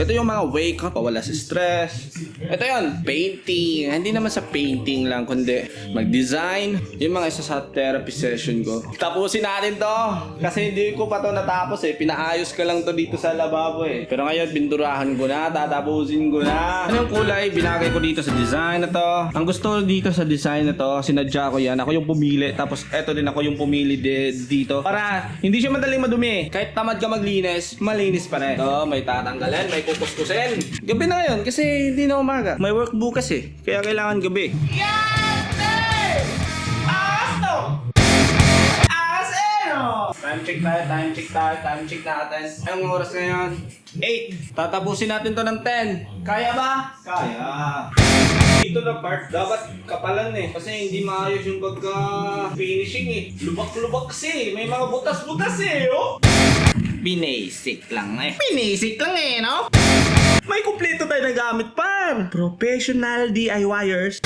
Ito yung mga wake up, pawala sa stress. Ito yun, painting. Hindi naman sa painting lang, kundi mag-design. Yung mga isa sa therapy session ko. Tapusin natin to. Kasi hindi ko pa to natapos eh. Pinaayos ko lang to dito sa lababo eh. Pero ngayon, bindurahan ko na, tatapusin ko na. Ano yung kulay? Binagay ko dito sa design na to. Ang gusto ko dito sa design na to, sinadya ko yan. Ako yung pumili. Tapos eto din ako yung pumili dito. Para hindi siya madaling madumi. Kahit tamad ka maglinis, malinis pa rin. So, may tatanggalan, may pupuskusin. Gabi na ngayon kasi hindi na umaga. May work bukas eh. Kaya kailangan gabi. Time check natin. Anong oras ngayon? 8. Tatapusin natin to ng 10. Kaya ba? Kaya. Dito na part, dapat kapalan eh. Kasi hindi maayos yung pagka-finishing eh. Lubak-lubak kasi. May mga butas-butas eh, oh. Binasic lang eh. Binasic lang eh, no? May kumpleto tayo na gamit, par. Professional DIYers.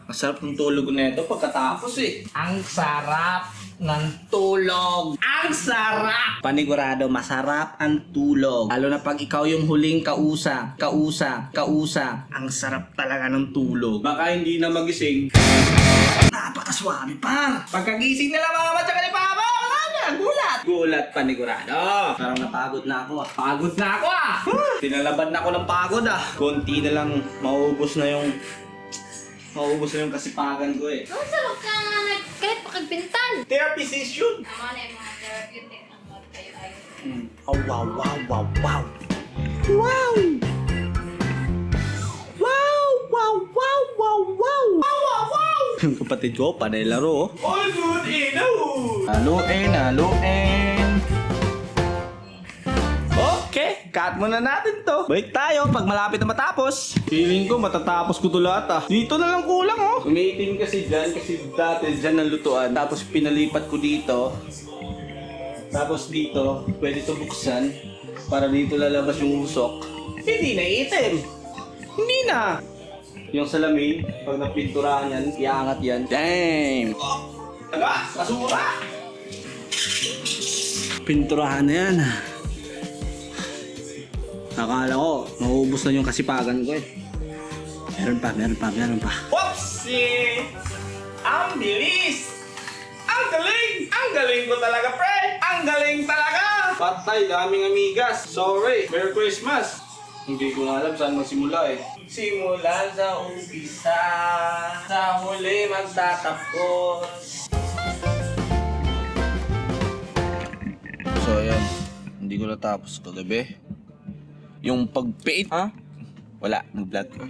Masarap ng tulog na ito pagkatapos eh. Ang sarap ng tulog. Ang sarap! Panigurado, masarap ang tulog. Lalo na pag ikaw yung huling kausap. Ang sarap talaga ng tulog. Baka hindi na magising. Napakaswabe, par. Pagkagising nila mga matyaga ni Papa, wala na, gulat. Gulat, panigurado. Parang napagod na ako ah. Pagod na ako ah! Tinalaban na ako ng pagod ah. Konti na lang, maubos na yung kasipagan ko eh. Ano sa ka kahit pakagbintan? Therapy session! Tama na yung mga therapeutic ang magtayo-tayo. Oh, wow. Yung kapatid ko, panay laro. All good, Haluin. Okay, cut muna natin to. Balik tayo pag malapit na matapos. Feeling ko matatapos ko to lahat ah. Dito na lang kulang oh. Umiitim kasi dyan kasi dati dyan ang lutuan. Tapos pinalipat ko dito. Tapos dito, pwede to buksan. Para dito lalabas yung usok. Hindi na itim. Hindi na. Yung salamin, pag napinturahan yan, iangat yan. Damn! Taga! Basura! Pinturahan na yan. Akala ko, maubos na yung kasipagan ko eh. Meron pa. Whoopsie! Ang bilis! Ang galing ko talaga, pre! Ang galing talaga! Patay, daming amigas. Sorry, Merry Christmas! Hindi ko na alam saan magsimula eh. Simulan sa umpisa, sa huli magtatapos. So ayan, hindi ko natapos kagabi. Yung pag-paint, ha? Wala, nag-vlog ko.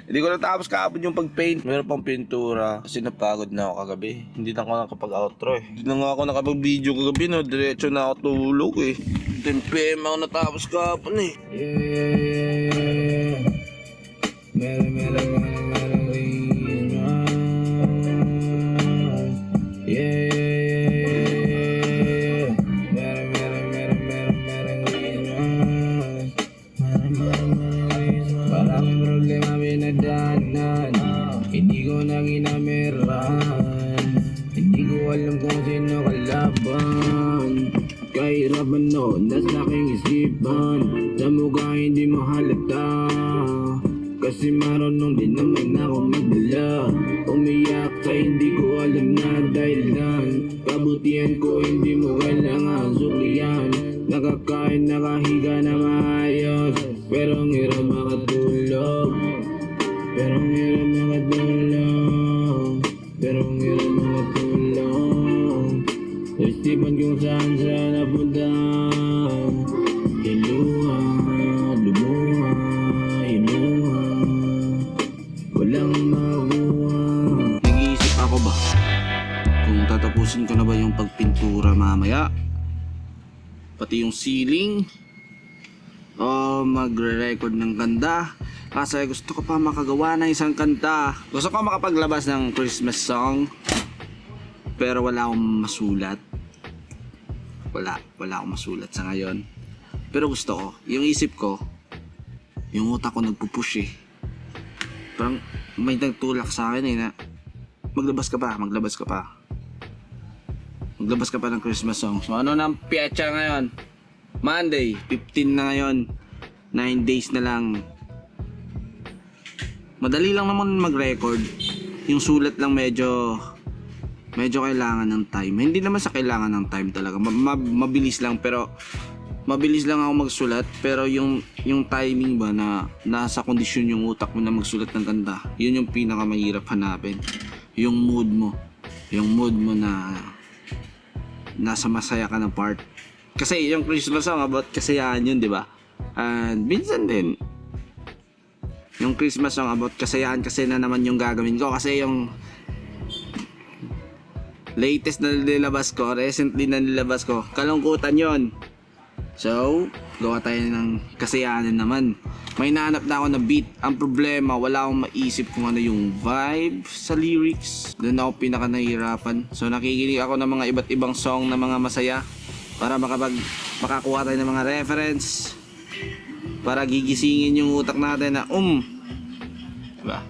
Hindi ko natapos kahapon yung pag-paint. Meron pang pintura. Kasi napagod na ako kagabi. Hindi na ako nakapag-outro eh. Hindi na nga ako nakapag-video kagabi no. Diretso na ako tulog eh. 10 PM ako natapos kahapon eh. Hindi ko na ginamiran. Hindi ko alam kung sino kalaban. Kahirapan noon, nasa aking isipan. Sa mukha hindi mo halata. Kasi marunong din naman ako magdala. Umiyak sa hindi ko alam na dahilan. Kabutihan ko hindi mo kailangan suklihan. Nakakain, nakahiga na maayos. Pero ang hirap makatulog. Isipan kung saan napunta. Iluha, lumuha. Walang makuha. Nag-iisip ako ba kung tatapusin ko na ba yung pagpintura mamaya, pati yung ceiling, o magre-record ng kanta. Kasi gusto ko pa makagawa ng isang kanta. Gusto ko makapaglabas ng Christmas song, pero wala akong masulat. Wala akong masulat sa ngayon. Pero gusto ko, yung isip ko, yung utak ko nagpupush eh. Parang may nagtulak sa akin eh na maglabas ka pa ng Christmas song. So ano na ang petsa ngayon? Monday, 15 na ngayon. 9 days na lang. Madali lang naman mag-record. Yung sulat lang medyo kailangan ng time. Hindi naman sa kailangan ng time talaga. Mabilis lang, pero mabilis lang ako magsulat. Pero yung timing ba na nasa kondisyon yung utak mo na magsulat ng kanta, yun yung pinakamahirap hanapin. Yung mood mo. Yung mood mo na nasa masaya ka na part. Kasi yung Christmas song about kasiyahan yun, di ba? And minsan din yung Christmas song about kasayahan kasi na naman yung gagawin ko. Kasi yung latest na nilabas ko, recently na nilabas ko, kalungkutan yon. So, gawa tayo ng kasiyahan naman. May nahanap na ako na beat. Ang problema, wala akong maisip kung ano yung vibe sa lyrics. Doon ako pinaka nahihirapan. So, nakikinig ako ng mga iba't ibang song na mga masaya para makakuha tayo ng mga reference, para gigisingin yung utak natin na diba?